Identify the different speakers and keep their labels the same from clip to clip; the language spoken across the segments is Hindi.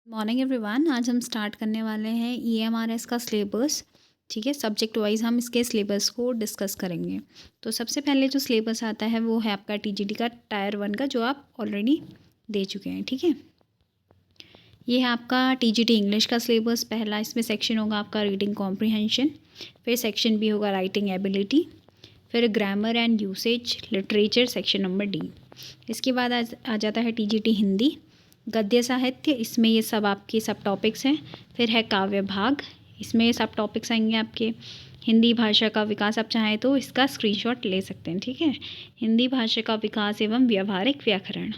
Speaker 1: Morning everyone. आज हम स्टार्ट करने वाले हैं ईएमआरएस का सिलेबस। ठीक है, सब्जेक्ट वाइज हम इसके सिलेबस को डिस्कस करेंगे। तो सबसे पहले जो सिलेबस आता है वो है आपका टीजीटी का टायर 1 का, जो आप ऑलरेडी दे चुके हैं। ठीक है, ये है आपका टीजीटी इंग्लिश का सिलेबस। पहला इसमें सेक्शन होगा आपका रीडिंग कॉम्प्रिहेंशन, फिर सेक्शन बी होगा राइटिंग एबिलिटी, फिर grammar and usage literature section number D. इसके बाद आ जाता है टीजीटी हिंदी गद्य साहित्य। इसमें ये सब आपके सब टॉपिक्स हैं। फिर है काव्य भाग, इसमें सब टॉपिक्स आएंगे आपके। हिंदी भाषा का विकास, आप चाहें तो इसका स्क्रीनशॉट ले सकते हैं। ठीक है, हिंदी भाषा का विकास एवं व्यावहारिक व्याकरण।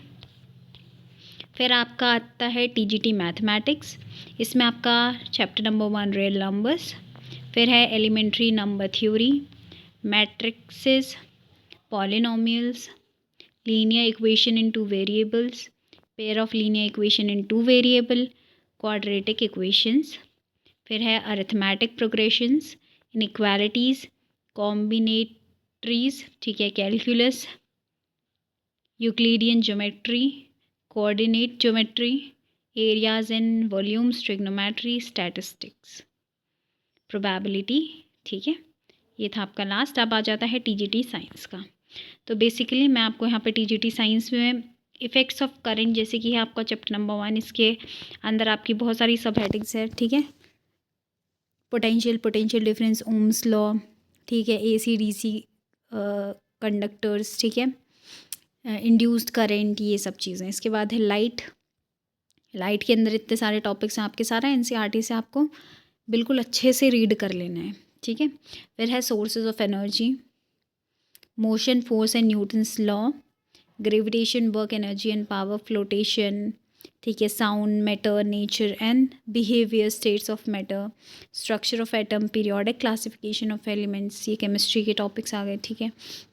Speaker 1: फिर आपका आता है टीजीटी मैथमेटिक्स। इसमें आपका चैप्टर नंबर 1 रियल नंबर्स, फिर है elementary number theory, matrices, polynomials, linear equation in two variables, pair of linear equation in two variable, quadratic equations. फिर है अरिथमेटिक प्रोग्रेशंस, इनइक्वालिटीज़, कॉम्बिनेटरीज, ठीक है, calculus, Euclidean geometry, coordinate geometry, areas and volumes, trigonometry, statistics, probability. ठीक है, ये था आपका लास्ट। अब आ जाता है टीजीटी साइंस का। तो बेसिकली मैं आपको यहाँ पे टीजीटी साइंस में इफ़ेक्ट्स ऑफ करंट, जैसे कि है आपका चैप्टर नंबर 1, इसके अंदर आपकी बहुत सारी सब हेडिंग्स है। ठीक है, पोटेंशियल डिफरेंस, ओम्स लॉ, ठीक है, एसी डीसी कंडक्टर्स, ठीक है, इंड्यूस्ड करंट, ये सब चीज़ें। इसके बाद है लाइट के अंदर इतने सारे टॉपिक्स हैं आपके, सारा एनसीईआरटी से आपको बिल्कुल अच्छे से रीड कर लेना है। ठीक है, फिर है sources of energy, motion force and Newton's law, gravitation work energy and power, flotation, ठीक है, sound, matter, nature and behaviour, states of matter, structure of atom, periodic classification of elements, ये केमिस्ट्री के टॉपिक्स आ गए। ठीक है,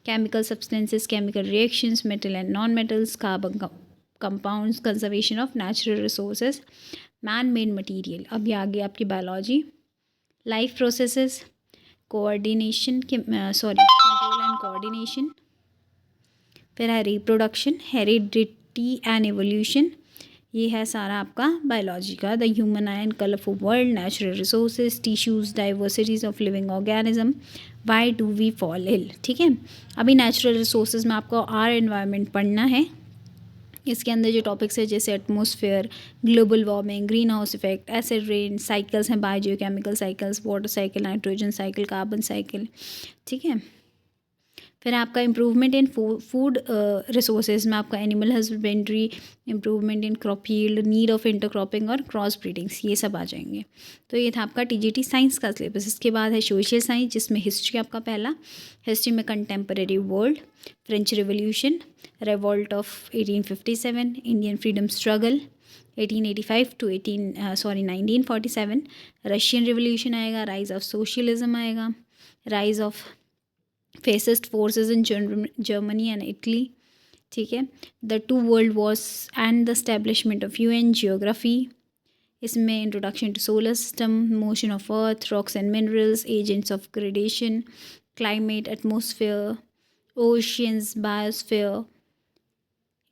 Speaker 1: chemical substances, chemical reactions, metal and non metals, carbon compounds, conservation of natural resources, man made material. अब ये आगे आपकी बायोलॉजी, लाइफ प्रोसेसेस, कोऑर्डिनेशन के कंट्रोल एंड कोऑर्डिनेशन। फिर है रिप्रोडक्शन, हेरिडिटी एंड एवोल्यूशन, ये है सारा आपका बायोलॉजी का। The human and colourful world, natural resources, tissues, diversities of living organism, why do we fall ill. ठीक है, अभी नेचुरल रिसोर्सेज में आपको आर एनवायरनमेंट पढ़ना है। इसके अंदर जो टॉपिक्स है जैसे atmosphere, global warming, greenhouse effect, acid rain, cycles हैं, biochemical cycles, water cycle, nitrogen cycle, carbon cycle. ठीक है, फिर आपका इम्प्रूवमेंट इन फूड रिसोर्सेज में आपका animal husbandry, improvement in crop yield, need of intercropping और क्रॉस ब्रीडिंग्स, ये सब आ जाएंगे। तो ये था आपका टीजीटी साइंस का सिलेबस। इसके बाद है सोशल साइंस, जिसमें हिस्ट्री आपका पहला, हिस्ट्री में contemporary world, French revolution, revolt of 1857, Indian freedom struggle 1885 to 1947, Russian revolution आएगा, राइज ऑफ सोशलिज्म आएगा, rise of fascist forces in Germany and Italy। ठीक है, the two world wars and the establishment of UN, geography, इसमें introduction to solar system, motion of earth, rocks and minerals, agents of gradation, climate, atmosphere, oceans, biosphere,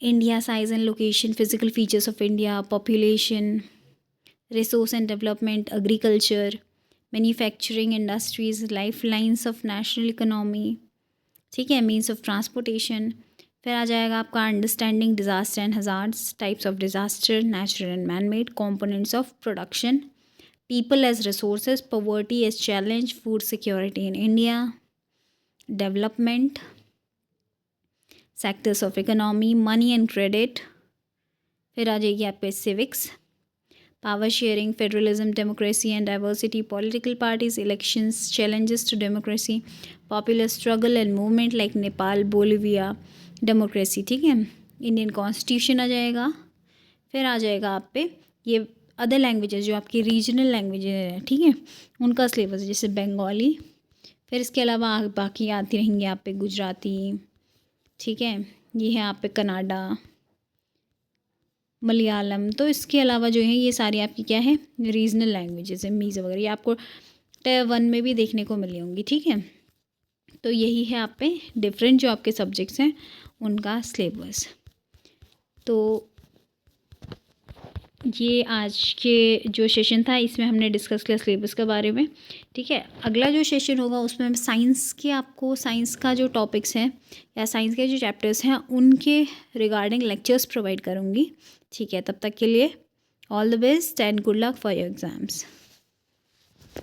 Speaker 1: India size and location, physical features of India, population, resource and development, agriculture, manufacturing industries, life lines of national economy, ठीक है, मीन्स ऑफ ट्रांसपोर्टेशन। फिर आ जाएगा आपका understanding disaster and hazards, types of disaster, natural and man made, components of production, people as resources, poverty as challenge, food security in India, development, sectors of economy, money and credit. फिर आ जाएगी आपके civics, power sharing, federalism, democracy and diversity, political parties, elections, challenges to democracy, popular struggle and movement like Nepal, Bolivia, democracy। ठीक है, इंडियन कॉन्स्टिट्यूशन आ जाएगा। फिर आ जाएगा आप पे ये अदर लैंग्वेजेस, जो आपकी रीजनल लैंग्वेजेज हैं, ठीक है, उनका सिलेबस, जैसे बंगाली। फिर इसके अलावा बाकी आती रहेंगी आप पे गुजराती, ठीक है, ये है आप पे कनाडा, मलयालम। तो इसके अलावा जो है ये सारी आपकी क्या है, रीजनल लैंग्वेजेस है, मीज़ वगैरह, ये आपको टियर 1 में भी देखने को मिली होंगी। ठीक है, तो यही है आप पे डिफरेंट जो आपके सब्जेक्ट्स हैं उनका सिलेबस। तो ये आज के जो सेशन था इसमें हमने डिस्कस किया सिलेबस के बारे में। ठीक है, अगला जो सेशन होगा उसमें मैं साइंस के आपको साइंस का जो टॉपिक्स हैं या साइंस के जो चैप्टर्स हैं उनके रिगार्डिंग लेक्चर्स प्रोवाइड करूँगी। ठीक है, तब तक के लिए all the best and good luck for your exams.